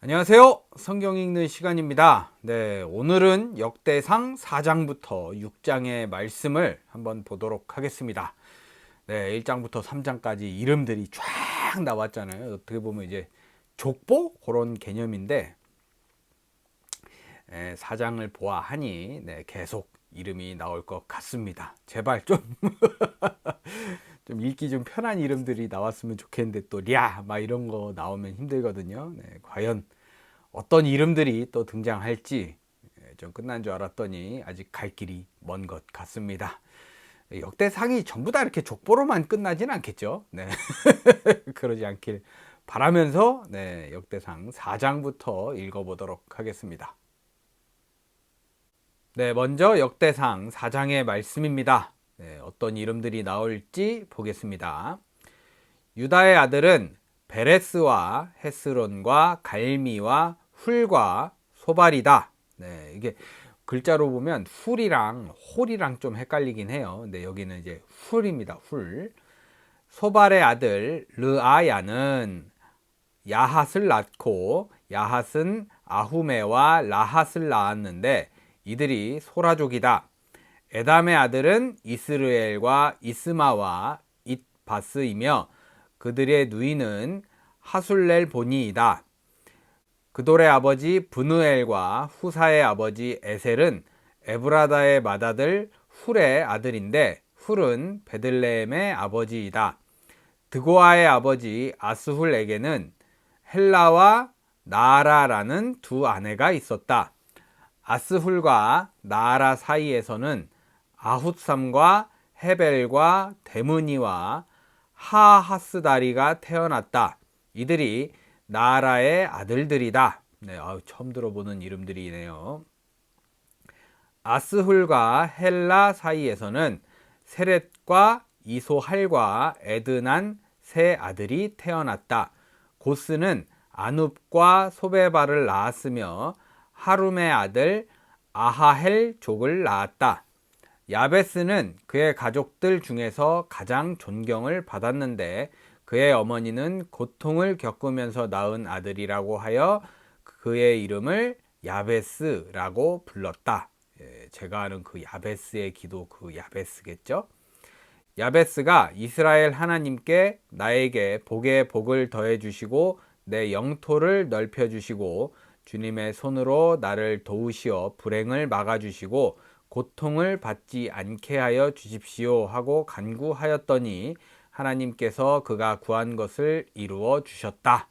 안녕하세요. 성경 읽는 시간입니다. 네, 오늘은 역대상 4장부터 6장의 말씀을 한번 보도록 하겠습니다. 네, 1장부터 3장까지 이름들이 쫙 나왔잖아요. 어떻게 보면 이제 족보? 그런 개념인데 4장을 보아하니 계속 이름이 나올 것 같습니다. 제발 좀 읽기 좀 편한 이름들이 나왔으면 좋겠는데 또 막 이런 거 나오면 힘들거든요. 과연 어떤 이름들이 또 등장할지 좀 끝난 줄 알았더니 아직 갈 길이 먼 것 같습니다. 역대상이 전부 다 이렇게 족보로만 끝나진 않겠죠. 네. 그러지 않길 바라면서 역대상 4장부터 읽어보도록 하겠습니다. 네, 먼저 역대상 4장의 말씀입니다. 어떤 이름들이 나올지 보겠습니다. 유다의 아들은 베레스와 헤스론과 갈미와 훌과 소발이다. 이게 글자로 보면 훌이랑 홀이랑 좀 헷갈리긴 해요. 근데 여기는 이제 훌입니다. 훌. 소발의 아들 르아야는 야핫을 낳고 야핫은 아후메와 라핫을 낳았는데 이들이 소라족이다. 에담의 아들은 이스르엘과 이스마와 잇바스이며 그들의 누이는 하술렐 보니이다. 그돌의 아버지 브누엘과 후사의 아버지 에셀은 에브라다의 맏아들 훌의 아들인데 훌은 베들레헴의 아버지이다. 드고아의 아버지 아스훌에게는 헬라와 나아라라는 두 아내가 있었다. 아스훌과 나아라 사이에서는 아훗삼과 헤벨과 데므니와 하하스다리가 태어났다. 이들이 나아라의 아들들이다. 처음 들어보는 이름들이네요. 아스훌과 헬라 사이에서는 세렛과 이소할과 에드난 세 아들이 태어났다. 고스는 아눕과 소베바를 낳았으며 하룸의 아들 아하헬족을 낳았다. 야베스는 그의 가족들 중에서 가장 존경을 받았는데 그의 어머니는 고통을 겪으면서 낳은 아들이라고 하여 그의 이름을 야베스라고 불렀다. 제가 아는 그 야베스의 기도 그 야베스겠죠? 야베스가 이스라엘 하나님께 나에게 복에 복을 더해 주시고 내 영토를 넓혀 주시고 주님의 손으로 나를 도우시어 불행을 막아 주시고 고통을 받지 않게 하여 주십시오 하고 간구하였더니 하나님께서 그가 구한 것을 이루어 주셨다.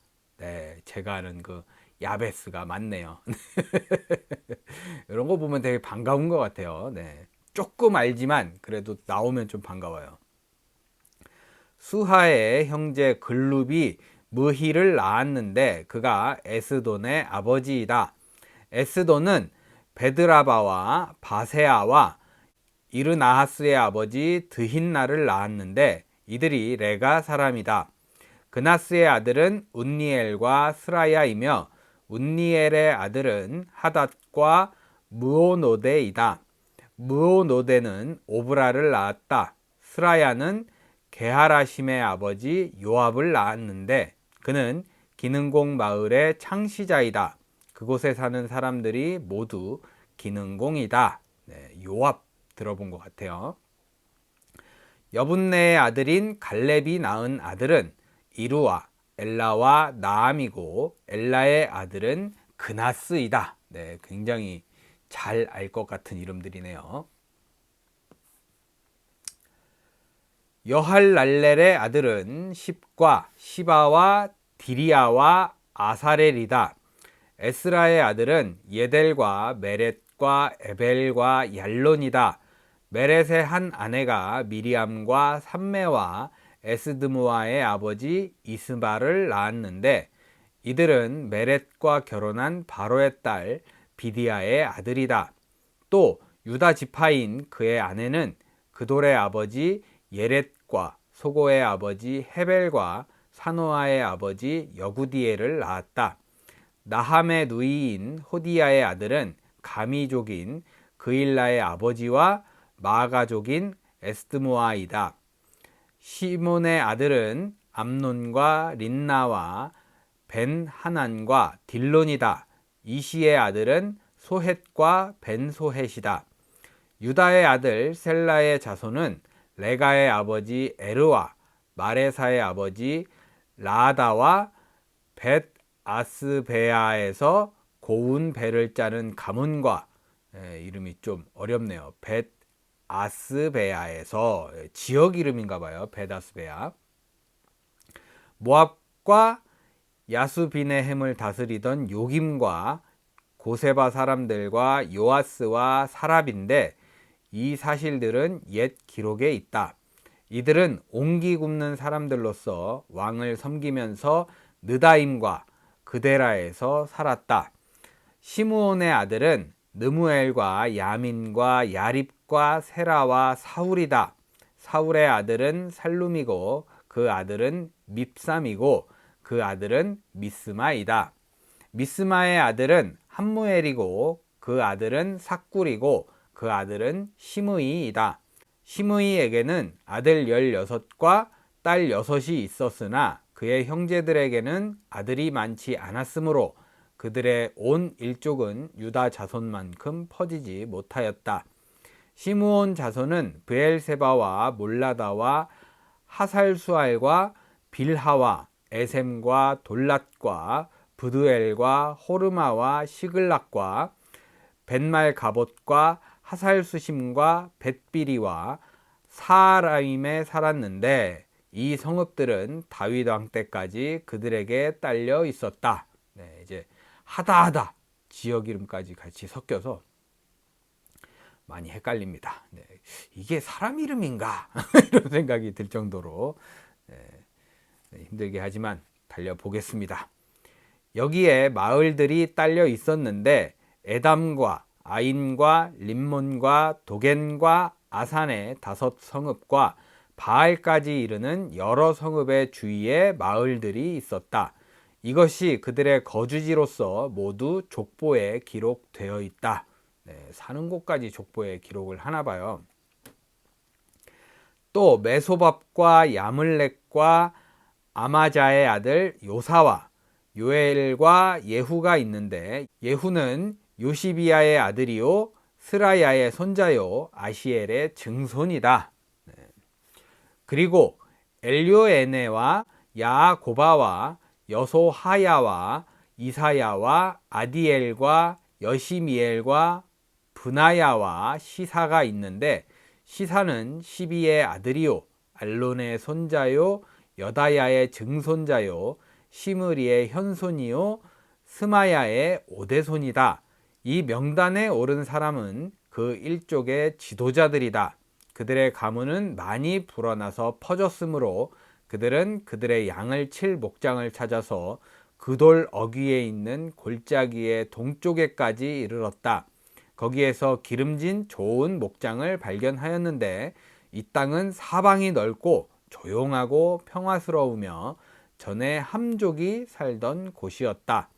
제가 아는 그 야베스가 맞네요. 이런 거 보면 되게 반가운 것 같아요. 조금 알지만 그래도 나오면 좀 반가워요. 수하의 형제 글룹이 무히를 낳았는데 그가 에스돈의 아버지이다. 에스돈은 베드라바와 바세아와 이르나하스의 아버지 드힌나를 낳았는데 이들이 레가 사람이다. 그나스의 아들은 운니엘과 스라야이며 운니엘의 아들은 하닷과 무오노데이다. 무오노데는 오브라를 낳았다. 스라야는 게하라심의 아버지 요압을 낳았는데 그는 기능공 마을의 창시자이다. 그곳에 사는 사람들이 모두 기능공이다. 요압 들어본 것 같아요. 여분네의 아들인 갈렙이 낳은 아들은 이루와 엘라와 나암이고 엘라의 아들은 그나스이다. 굉장히 잘 알 것 같은 이름들이네요. 여할랄렐의 아들은 십과 시바와 디리아와 아사렐이다. 에스라의 아들은 예델과 메렛과 에벨과 얄론이다. 메렛의 한 아내가 미리암과 삼메와 에스드무아의 아버지 이스바를 낳았는데 이들은 메렛과 결혼한 바로의 딸 비디아의 아들이다. 또 유다 지파인 그의 아내는 그돌의 아버지 예렛과 소고의 아버지 헤벨과 사노아의 아버지 여구디엘을 낳았다. 나함의 누이인 호디야의 아들은 가미족인 그일라의 아버지와 마가족인 에스드모아이다. 시몬의 아들은 암논과 린나와 벤 하난과 딜론이다. 이시의 아들은 소헷과 벤 소헷이다. 유다의 아들 셀라의 자손은 레가의 아버지 에르와 마레사의 아버지 라다와 벳 아스베아에서 고운 배를 짜는 가문과, 이름이 좀 어렵네요. 벳 아스베아에서, 지역 이름인가 봐요. 벳 아스베아. 모압과 야수비네햄을 다스리던 요김과 고세바 사람들과 요아스와 사랍인데, 이 사실들은 옛 기록에 있다. 이들은 옹기 굽는 사람들로서 왕을 섬기면서 느다임과 그데라에서 살았다. 시므온의 아들은 느무엘과 야민과 야립과 세라와 사울이다. 사울의 아들은 살룸이고 그 아들은 밉삼이고 그 아들은 미스마이다. 미스마의 아들은 함무엘이고 그 아들은 삭굴이고 그 아들은 시므이이다. 시므이에게는 아들 16과 딸 6이 있었으나 그의 형제들에게는 아들이 많지 않았으므로 그들의 온 일족은 유다 자손만큼 퍼지지 못하였다. 시므온 자손은 브엘세바와 몰라다와 하살수알과 빌하와 에셈과 돌랏과 브두엘과 호르마와 시글락과 벳말가봇과 하살수심과 벳비리와 사라임에 살았는데 이 성읍들은 다윗 왕 때까지 그들에게 딸려 있었다. 이제 하다하다 지역 이름까지 같이 섞여서 많이 헷갈립니다. 이게 사람 이름인가 이런 생각이 들 정도로 힘들게 하지만 달려보겠습니다. 여기에 마을들이 딸려 있었는데 에담과 아인과 림몬과 도겐과 아산의 5 성읍과 바알까지 이르는 여러 성읍의 주위에 마을들이 있었다. 이것이 그들의 거주지로서 모두 족보에 기록되어 있다. 사는 곳까지 족보에 기록을 하나 봐요. 또 메소밥과 야물렉과 아마자의 아들 요사와 요엘과 예후가 있는데 예후는 요시비아의 아들이요 스라야의 손자요 아시엘의 증손이다. 그리고 엘요에네와 야고바와 여소하야와 이사야와 아디엘과 여시미엘과 브나야와 시사가 있는데 시사는 시비의 아들이요 알론의 손자요 여다야의 증손자요 시므리의 현손이요 스마야의 오대손이다. 이 명단에 오른 사람은 그 일족의 지도자들이다. 그들의 가문은 많이 불어나서 퍼졌으므로 그들은 그들의 양을 칠 목장을 찾아서 그 돌 어귀에 있는 골짜기의 동쪽에까지 이르렀다. 거기에서 기름진 좋은 목장을 발견하였는데 이 땅은 사방이 넓고 조용하고 평화스러우며 전에 함족이 살던 곳이었다.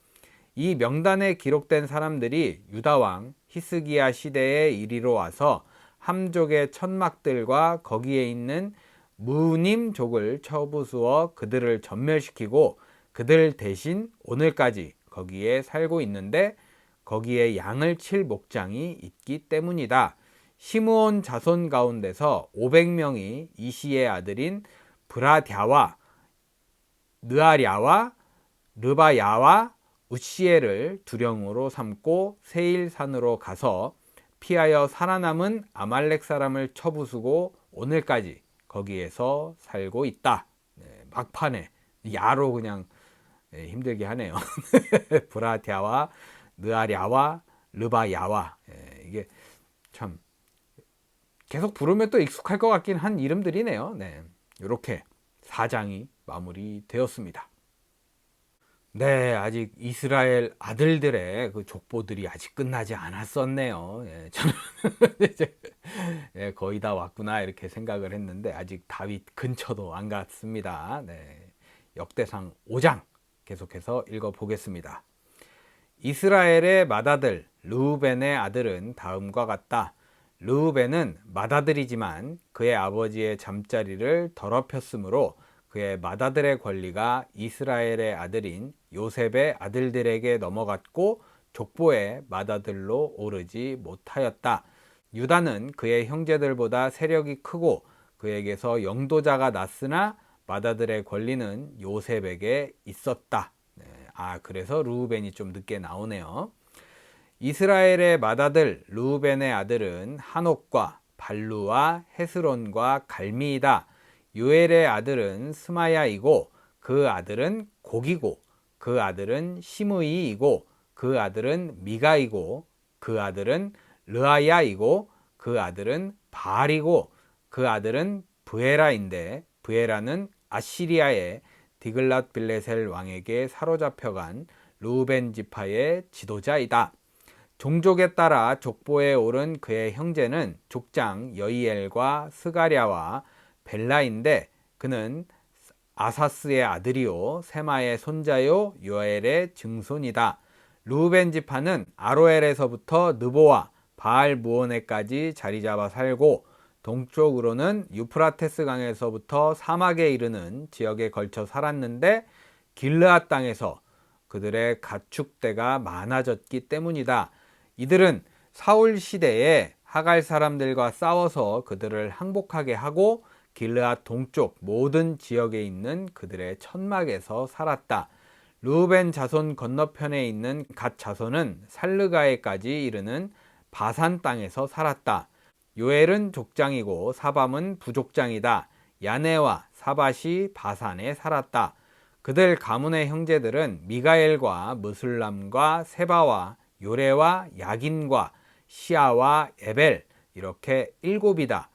이 명단에 기록된 사람들이 유다왕 히스기야 시대에 이리로 와서 함족의 천막들과 거기에 있는 무님족을 쳐부수어 그들을 전멸시키고 그들 대신 오늘까지 거기에 살고 있는데 거기에 양을 칠 목장이 있기 때문이다. 시므온 자손 가운데서 500명이 이시의 아들인 브라갸와 느아랴와 르바야와 우시엘을 두령으로 삼고 세일산으로 가서 피하여 살아남은 아말렉 사람을 쳐부수고 오늘까지 거기에서 살고 있다. 막판에 야로 그냥 힘들게 하네요. 브라갸와 느아랴와 르바야와 이게 참 계속 부르면 또 익숙할 것 같긴 한 이름들이네요. 이렇게 4장이 마무리되었습니다. 아직 이스라엘 아들들의 그 족보들이 아직 끝나지 않았었네요. 저는 이제 거의 다 왔구나 이렇게 생각을 했는데 아직 다윗 근처도 안 갔습니다. 역대상 5장 계속해서 읽어보겠습니다. 이스라엘의 맏아들 르우벤의 아들은 다음과 같다. 르우벤은 맏아들이지만 그의 아버지의 잠자리를 더럽혔으므로 그의 맏아들의 권리가 이스라엘의 아들인 요셉의 아들들에게 넘어갔고 족보의 맏아들로 오르지 못하였다. 유다는 그의 형제들보다 세력이 크고 그에게서 영도자가 났으나 맏아들의 권리는 요셉에게 있었다. 그래서 르우벤이 좀 늦게 나오네요. 이스라엘의 맏아들 르우벤의 아들은 한옥과 발루와 헤스론과 갈미이다. 요엘의 아들은 스마야이고 그 아들은 곡이고 그 아들은 시므이이고 그 아들은 미가이고 그 아들은 르아야이고 그 아들은 바알이고 그 아들은 브에라인데 브에라는 아시리아의 디글랏 빌레셀 왕에게 사로잡혀간 르우벤 지파의 지도자이다. 종족에 따라 족보에 오른 그의 형제는 족장 여이엘과 스가랴와 벨라인데 그는 아사스의 아들이요 세마의 손자요 요엘의 증손이다. 르우벤 지파는 아로엘에서부터 느보와 바알 무오네까지 자리 잡아 살고 동쪽으로는 유프라테스 강에서부터 사막에 이르는 지역에 걸쳐 살았는데 길르앗 땅에서 그들의 가축대가 많아졌기 때문이다. 이들은 사울 시대에 하갈 사람들과 싸워서 그들을 항복하게 하고 길르앗 동쪽 모든 지역에 있는 그들의 천막에서 살았다. 르우벤 자손 건너편에 있는 갓 자손은 살르가에까지 이르는 바산 땅에서 살았다. 요엘은 족장이고 사밤은 부족장이다. 야네와 사밧이 바산에 살았다. 그들 가문의 형제들은 미가엘과 무술람과 세바와 요레와 야긴과 시아와 에벨 이렇게 7이다.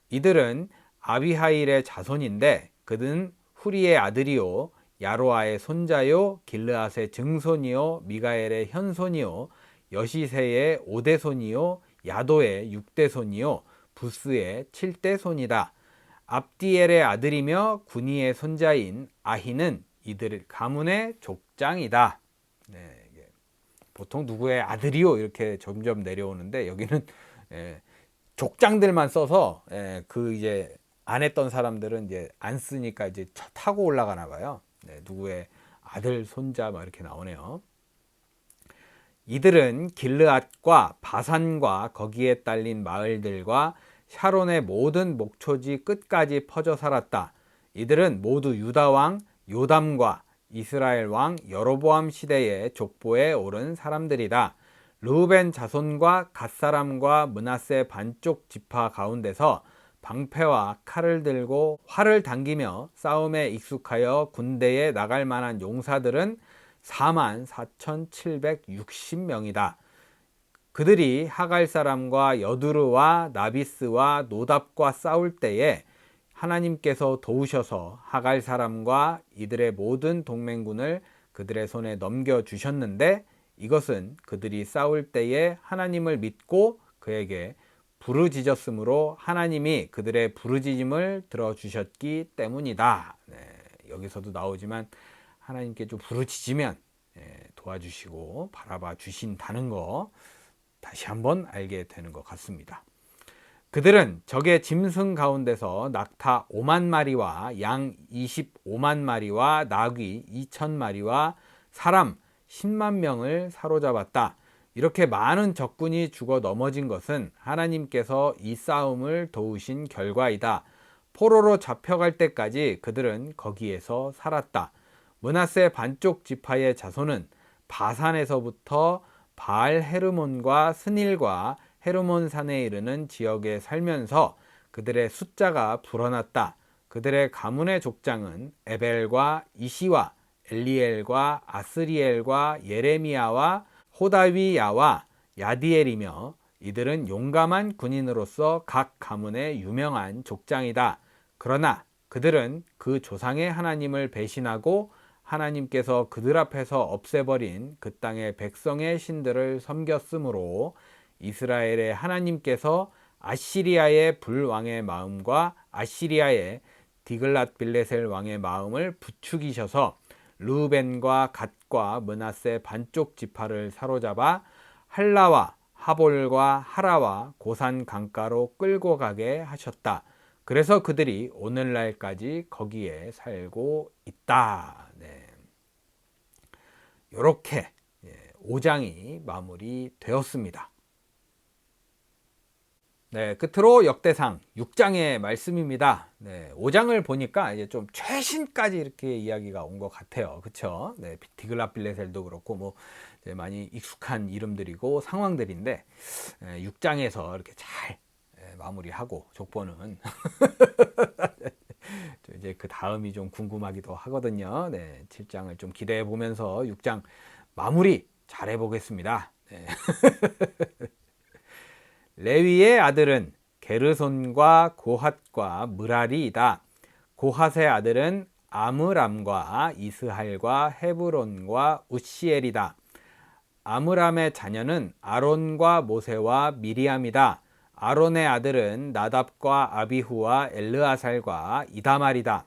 이들은 아비하일의 자손인데 그는 후리의 아들이요 야로아의 손자요 길르앗의 증손이요 미가엘의 현손이요 여시세의 5대손이요 야도의 6대손이요 부스의 7대손이다. 압디엘의 아들이며 군이의 손자인 아히는 이들 가문의 족장이다. 보통 누구의 아들이요 이렇게 점점 내려오는데 여기는 족장들만 써서 그 이제 안 했던 사람들은 이제 안 쓰니까 이제 타고 올라가나 봐요. 누구의 아들 손자 막 이렇게 나오네요. 이들은 길르앗과 바산과 거기에 딸린 마을들과 샤론의 모든 목초지 끝까지 퍼져 살았다. 이들은 모두 유다 왕 요담과 이스라엘 왕 여로보암 시대의 족보에 오른 사람들이다. 르우벤 자손과 갓사람과 므낫세 반쪽 지파 가운데서 방패와 칼을 들고 활을 당기며 싸움에 익숙하여 군대에 나갈 만한 용사들은 44,760명이다. 그들이 하갈 사람과 여두르와 나비스와 노답과 싸울 때에 하나님께서 도우셔서 하갈 사람과 이들의 모든 동맹군을 그들의 손에 넘겨주셨는데 이것은 그들이 싸울 때에 하나님을 믿고 그에게 부르짖었으므로 하나님이 그들의 부르짖음을 들어주셨기 때문이다. 여기서도 나오지만 하나님께 좀 부르짖으면 도와주시고 바라봐 주신다는 거 다시 한번 알게 되는 것 같습니다. 그들은 적의 짐승 가운데서 낙타 5만 마리와 양 25만 마리와 나귀 2천 마리와 사람 10만 명을 사로잡았다. 이렇게 많은 적군이 죽어 넘어진 것은 하나님께서 이 싸움을 도우신 결과이다. 포로로 잡혀갈 때까지 그들은 거기에서 살았다. 므낫세 반쪽 지파의 자손은 바산에서부터 바알 헤르몬과 스닐과 헤르몬 산에 이르는 지역에 살면서 그들의 숫자가 불어났다. 그들의 가문의 족장은 에벨과 이시와 엘리엘과 아스리엘과 예레미야와 호다위야와 야디엘이며 이들은 용감한 군인으로서 각 가문의 유명한 족장이다. 그러나 그들은 그 조상의 하나님을 배신하고 하나님께서 그들 앞에서 없애버린 그 땅의 백성의 신들을 섬겼으므로 이스라엘의 하나님께서 아시리아의 불왕의 마음과 아시리아의 디글랏 빌레셀 왕의 마음을 부추기셔서 르우벤과 갓과 므낫세 반쪽 지파를 사로잡아 할라와 하볼과 하라와 고산 강가로 끌고 가게 하셨다. 그래서 그들이 오늘날까지 거기에 살고 있다. 네. 이렇게 5장이 마무리되었습니다. 네, 끝으로 역대상 6장의 말씀입니다. 네, 5장을 보니까 이제 좀 최신까지 이렇게 이야기가 온 것 같아요. 그쵸? 네, 디글랏빌레셀도 그렇고, 뭐, 이제 많이 익숙한 이름들이고 상황들인데, 6장에서 이렇게 잘 마무리하고, 족보는 이제 그 다음이 좀 궁금하기도 하거든요. 네, 7장을 좀 기대해 보면서 6장 마무리 잘 해보겠습니다. 네. 레위의 아들은 게르손과 고핫과 므라리이다. 고핫의 아들은 아므람과 이스할과 헤브론과 우시엘이다. 아므람의 자녀는 아론과 모세와 미리암이다. 아론의 아들은 나답과 아비후와 엘르아살과 이다말이다.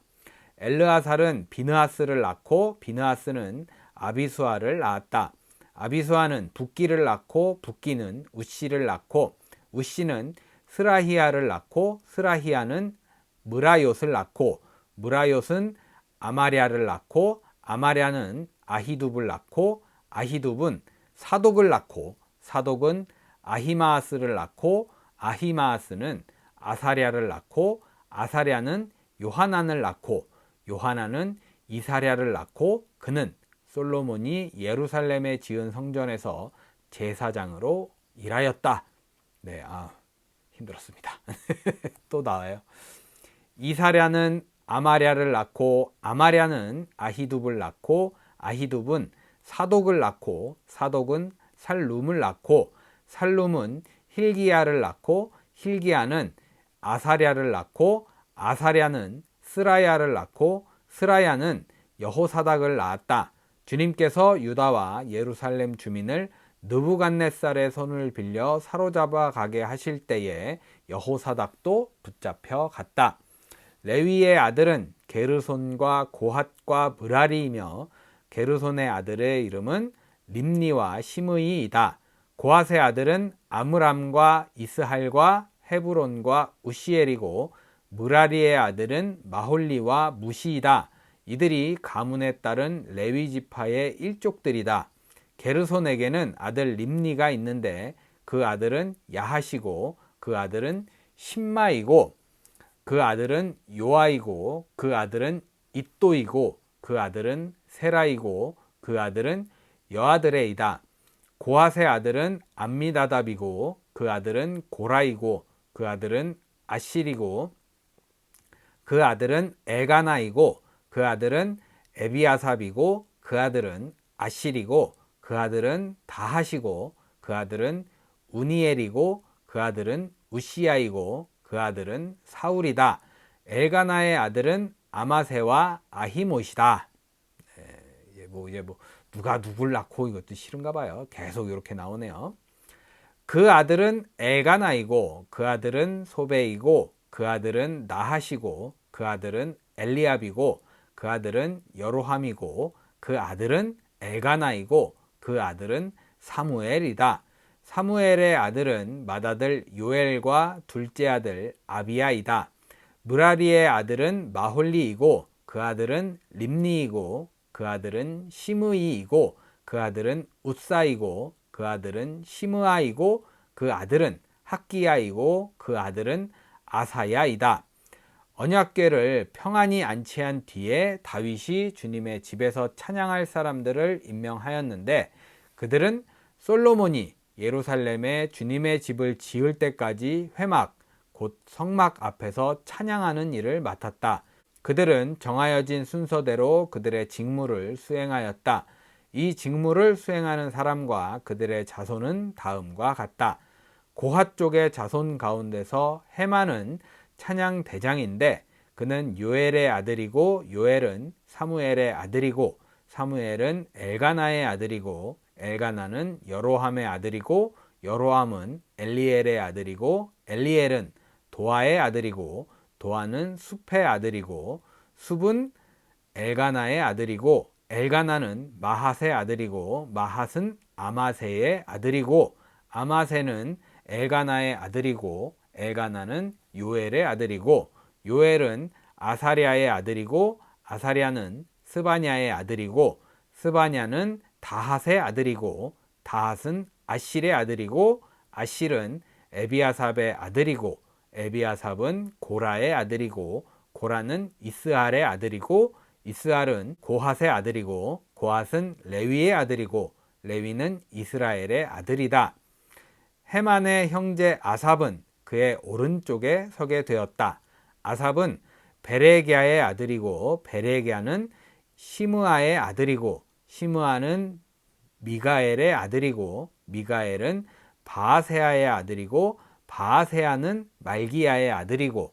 엘르아살은 비느하스를 낳고 비느하스는 아비수아를 낳았다. 아비수아는 붓기를 낳고 붓기는 우시를 낳고 우시는 스라히아를 낳고 스라히아는 무라요스를 낳고 무라요스는 아마랴를 낳고 아마랴는 아히둡을 낳고 아히둡은 사독을 낳고 사독은 아히마아스를 낳고 아히마아스는 아사랴를 낳고 아사랴는 요하난을 낳고 요하난은 이사랴를 낳고 그는 솔로몬이 예루살렘에 지은 성전에서 제사장으로 일하였다. 네, 힘들었습니다. 또 나와요. 이사랴는 아마랴를 낳고 아마랴는 아히둡을 낳고 아히둡은 사독을 낳고 사독은 살룸을 낳고 살룸은 힐기야를 낳고 힐기야는 아사랴를 낳고 아사랴는 스라야를 낳고 스라야는 여호사닥을 낳았다. 주님께서 유다와 예루살렘 주민을 느부갓네살의 손을 빌려 사로잡아 가게 하실 때에 여호사닥도 붙잡혀 갔다. 레위의 아들은 게르손과 고핫과 므라리이며 게르손의 아들의 이름은 림니와 시므이이다. 고핫의 아들은 아므람과 이스할과 헤브론과 우시엘이고 므라리의 아들은 마홀리와 무시이다. 이들이 가문에 따른 레위 지파의 일족들이다. 게르손에게는 아들 림니가 있는데 그 아들은 야하시고 그 아들은 신마이고 그 아들은 요아이고 그 아들은 잇도이고 그 아들은 세라이고 그 아들은 여아드레이다. 고핫의 아들은 암미다답이고 그 아들은 고라이고 그 아들은 아실이고 그 아들은 엘가나이고 그 아들은 에비아삽이고 그 아들은 아실이고 그 아들은 다하시고 그 아들은 우니엘이고 그 아들은 우시야이고 그 아들은 사울이다. 엘가나의 아들은 아마세와 아히못이다. 누가 누굴 낳고 이것도 싫은가 봐요. 계속 이렇게 나오네요. 그 아들은 엘가나이고 그 아들은 소베이고 그 아들은 나하시고 그 아들은 엘리압이고 그 아들은 여로함이고 그 아들은 엘가나이고 그 아들은 사무엘이다. 사무엘의 아들은 맏아들 요엘과 둘째 아들 아비야이다. 므라리의 아들은 마홀리이고 그 아들은 림니이고 그 아들은 시므이이고 그 아들은 웃사이고 그 아들은 시므아이고 그 아들은 학기야이고 그 아들은 아사야이다. 언약궤를 평안히 안치한 뒤에 다윗이 주님의 집에서 찬양할 사람들을 임명하였는데 그들은 솔로몬이 예루살렘에 주님의 집을 지을 때까지 회막 곧 성막 앞에서 찬양하는 일을 맡았다. 그들은 정하여진 순서대로 그들의 직무를 수행하였다. 이 직무를 수행하는 사람과 그들의 자손은 다음과 같다. 고핫 쪽의 자손 가운데서 헤만은 찬양 대장인데 그는 요엘의 아들이고 요엘은 사무엘의 아들이고 사무엘은 엘가나의 아들이고 엘가나는 여로함의 아들이고 여로함은 엘리엘의 아들이고 엘리엘은 도아의 아들이고 도아는 숲의 아들이고 숲은 엘가나의 아들이고 엘가나는 마핫의 아들이고 마핫은 아마세의 아들이고 아마세는 엘가나의 아들이고 엘가나는 요엘의 아들이고 요엘은 아사랴의 아들이고 아사랴는 스바냐의 아들이고 스바냐는 다핫의 아들이고 다핫은 아실의 아들이고 아실은 에비아삽의 아들이고 에비아삽은 고라의 아들이고 고라는 이스할의 아들이고 이스할은 고핫의 아들이고 고핫은 레위의 아들이고 레위는 이스라엘의 아들이다. 헤만의 형제 아삽은 그의 오른쪽에 서게 되었다. 아삽은 베레기야의 아들이고 베레기야는 시므아의 아들이고 시므아는 미가엘의 아들이고 미가엘은 바아세아의 아들이고 바아세아는 말기야의 아들이고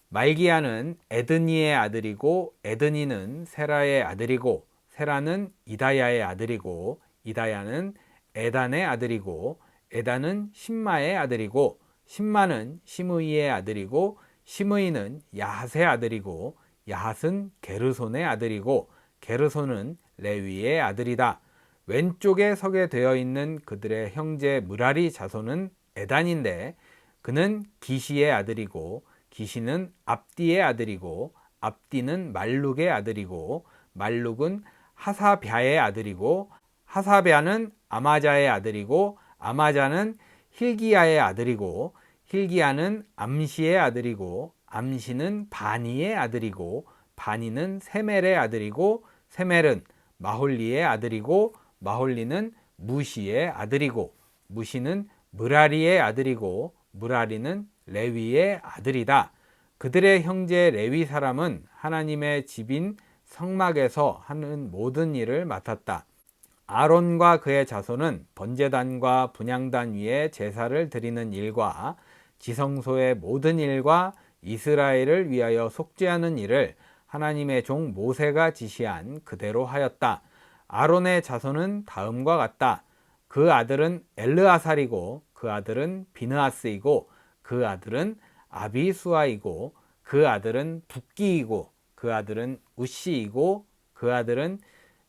말기야는 에드니의 아들이고 에드니는 세라의 아들이고 세라는 이다야의 아들이고 이다야는 에단의 아들이고 에단은 심마의 아들이고 심마는 시므이의 아들이고 시므이는 야핫의 아들이고 야핫은 게르손의 아들이고 게르손은 레위의 아들이다. 왼쪽에 서게 되어 있는 그들의 형제 무라리 자손은 에단인데 그는 기시의 아들이고 기시는 압디의 아들이고 압디는 말룩의 아들이고 말룩은 하사뵤의 아들이고 하사뵤는 아마자의 아들이고 아마자는 힐기야의 아들이고 힐기야는 암시의 아들이고 암시는 바니의 아들이고 바니는 세멜의 아들이고 세멜은 마홀리의 아들이고 마홀리는 무시의 아들이고 무시는 무라리의 아들이고 무라리는 레위의 아들이다. 그들의 형제 레위 사람은 하나님의 집인 성막에서 하는 모든 일을 맡았다. 아론과 그의 자손은 번제단과 분향단 위에 제사를 드리는 일과 지성소의 모든 일과 이스라엘을 위하여 속죄하는 일을 하나님의 종 모세가 지시한 그대로 하였다. 아론의 자손은 다음과 같다. 그 아들은 엘르아살이고 그 아들은 비느하스이고 그 아들은 아비수아이고 그 아들은 붓기이고 그 아들은 우시이고 그 아들은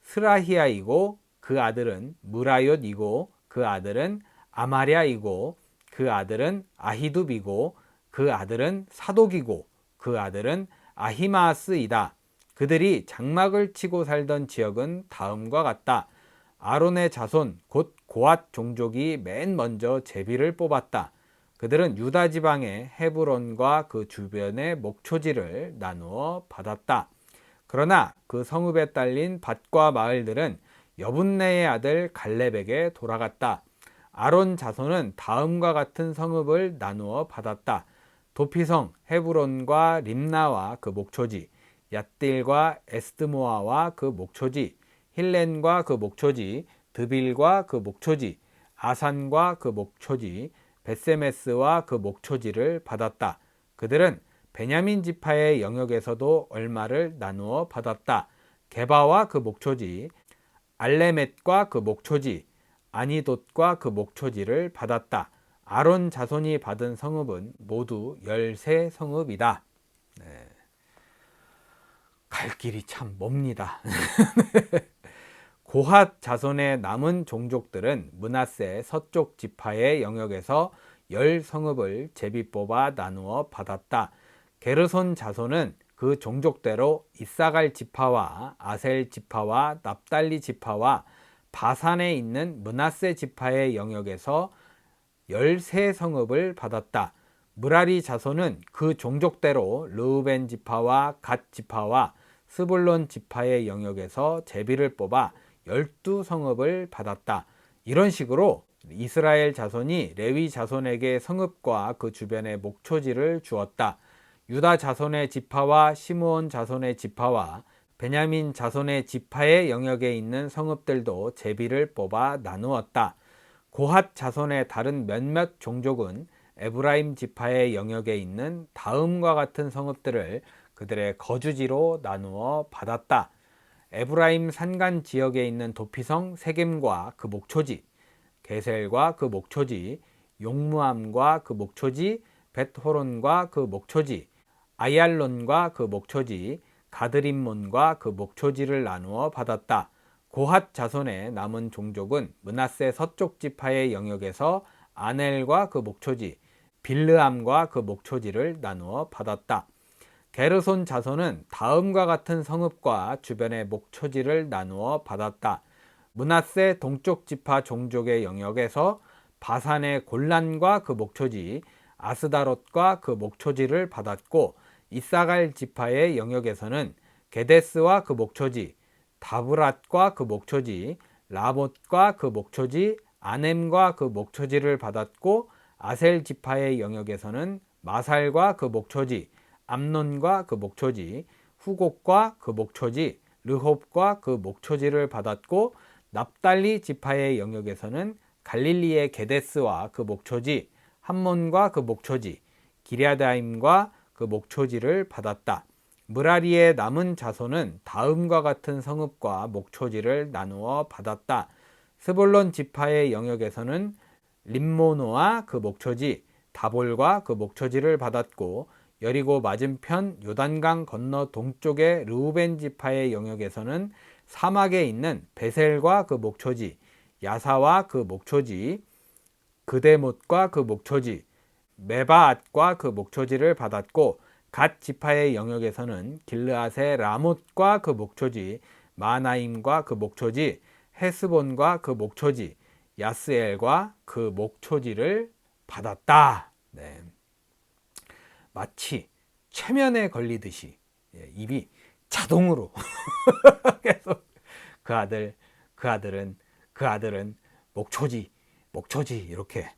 스라히야이고 그 아들은 무라옅이고 그 아들은 아마랴이고 그 아들은 아히둡이고 그 아들은 사독이고 그 아들은 아히마스이다. 그들이 장막을 치고 살던 지역은 다음과 같다. 아론의 자손 곧 고앗 종족이 맨 먼저 제비를 뽑았다. 그들은 유다 지방의 헤브론과 그 주변의 목초지를 나누어 받았다. 그러나 그 성읍에 딸린 밭과 마을들은 여분네의 아들 갈렙에게 돌아갔다. 아론 자손은 다음과 같은 성읍을 나누어 받았다. 도피성 헤브론과 림나와 그 목초지, 얏딜과 에스드모아와 그 목초지, 힐렌과 그 목초지, 드빌과 그 목초지, 아산과 그 목초지, 베세메스와 그 목초지를 받았다. 그들은 베냐민 지파의 영역에서도 얼마를 나누어 받았다. 게바와 그 목초지, 알레멧과 그 목초지, 아니돗과 그 목초지를 받았다. 아론 자손이 받은 성읍은 모두 13성읍이다. 네. 갈 길이 참 멉니다. 고핫 자손의 남은 종족들은 므낫세 서쪽 지파의 영역에서 10성읍을 제비 뽑아 나누어 받았다. 게르손 자손은 그 종족대로 이사갈 지파와 아셀 지파와 납달리 지파와 바산에 있는 므낫세 지파의 영역에서 13성읍을 받았다. 무라리 자손은 그 종족대로 르우벤 지파와 갓 지파와 스불론 지파의 영역에서 제비를 뽑아 12성읍을 받았다. 이런 식으로 이스라엘 자손이 레위 자손에게 성읍과 그 주변의 목초지를 주었다. 유다 자손의 지파와 시므온 자손의 지파와 베냐민 자손의 지파의 영역에 있는 성읍들도 제비를 뽑아 나누었다. 고핫 자손의 다른 몇몇 종족은 에브라임 지파의 영역에 있는 다음과 같은 성읍들을 그들의 거주지로 나누어 받았다. 에브라임 산간 지역에 있는 도피성 세겜과 그 목초지, 게셀과 그 목초지, 용무암과 그 목초지, 벳호론과 그 목초지, 아얄론과 그 목초지, 가드림몬과 그 목초지를 나누어 받았다. 고핫 자손의 남은 종족은 므낫세 서쪽 지파의 영역에서 아넬과 그 목초지, 빌르암과 그 목초지를 나누어 받았다. 게르손 자손은 다음과 같은 성읍과 주변의 목초지를 나누어 받았다. 므낫세 동쪽 지파 종족의 영역에서 바산의 골란과 그 목초지, 아스다롯과 그 목초지를 받았고, 이사갈 지파의 영역에서는 게데스와 그 목초지, 다브랏과 그 목초지, 라못과 그 목초지, 아넴과 그 목초지를 받았고, 아셀 지파의 영역에서는 마살과 그 목초지, 암논과 그 목초지, 후곡과 그 목초지, 르홉과 그 목초지를 받았고, 납달리 지파의 영역에서는 갈릴리의 게데스와 그 목초지, 함몬과 그 목초지, 기랴다임과 그 목초지를 받았다. 므라리의 남은 자손은 다음과 같은 성읍과 목초지를 나누어 받았다. 스볼론 지파의 영역에서는 림모노와 그 목초지, 다볼과 그 목초지를 받았고, 여리고 맞은편 요단강 건너 동쪽의 르우벤 지파의 영역에서는 사막에 있는 베셀과 그 목초지, 야사와 그 목초지, 그데못과 그 목초지, 메바앗과 그 목초지를 받았고, 갓 지파의 영역에서는 길르앗의 라못과 그 목초지, 마나임과 그 목초지, 헤스본과 그 목초지, 야스엘과 그 목초지를 받았다. 네. 마치 최면에 걸리듯이 입이 자동으로 계속 그 아들은 목초지 이렇게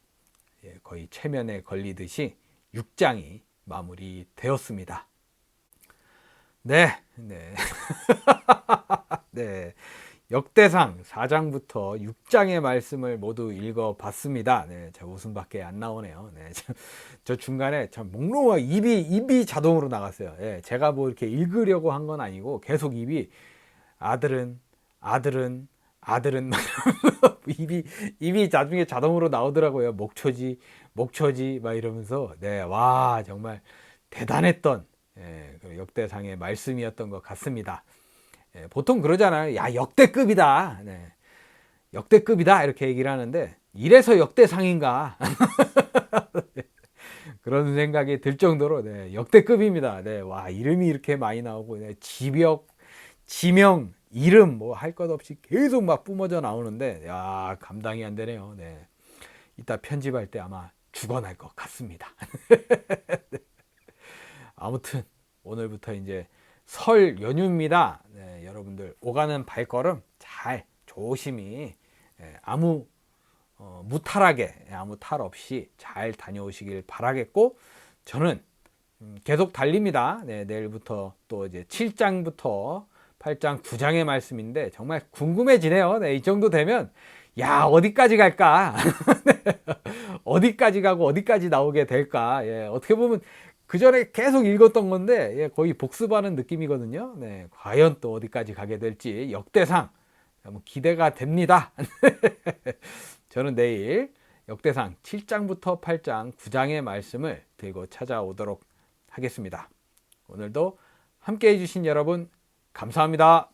거의 최면에 걸리듯이 6장이 마무리되었습니다. 네. 네. 역대상 4장부터 6장의 말씀을 모두 읽어봤습니다. 네, 저 웃음밖에 안 나오네요. 네, 저 중간에 참 목록과 입이 자동으로 나갔어요. 네, 제가 뭐 이렇게 읽으려고 한 건 아니고 계속 입이 아들은 입이 나중에 자동으로 나오더라고요. 목초지 막 이러면서. 네, 와 정말 대단했던 역대상의 말씀이었던 것 같습니다. 보통 그러잖아요. 야, 역대급이다. 네. 역대급이다. 이렇게 얘기를 하는데, 이래서 역대상인가? 그런 생각이 들 정도로, 네, 역대급입니다. 네, 와, 이름이 이렇게 많이 나오고, 네, 지명, 이름, 뭐 할 것 없이 계속 막 뿜어져 나오는데, 야, 감당이 안 되네요. 네. 이따 편집할 때 아마 죽어날 것 같습니다. 아무튼, 오늘부터 이제 설 연휴입니다. 네, 여러분들 오가는 발걸음 잘 조심히 아무 무탈하게 아무 탈 없이 잘 다녀오시길 바라겠고, 저는 계속 달립니다. 네, 내일부터 또 이제 7장부터 8장 9장의 말씀인데 정말 궁금해지네요. 네, 이 정도 되면 야, 어디까지 갈까? 어디까지 가고 어디까지 나오게 될까? 예, 어떻게 보면 그 전에 계속 읽었던 건데 거의 복습하는 느낌이거든요. 네, 과연 또 어디까지 가게 될지 역대상 기대가 됩니다. 저는 내일 역대상 7장부터 8장 9장의 말씀을 들고 찾아오도록 하겠습니다. 오늘도 함께 해주신 여러분 감사합니다.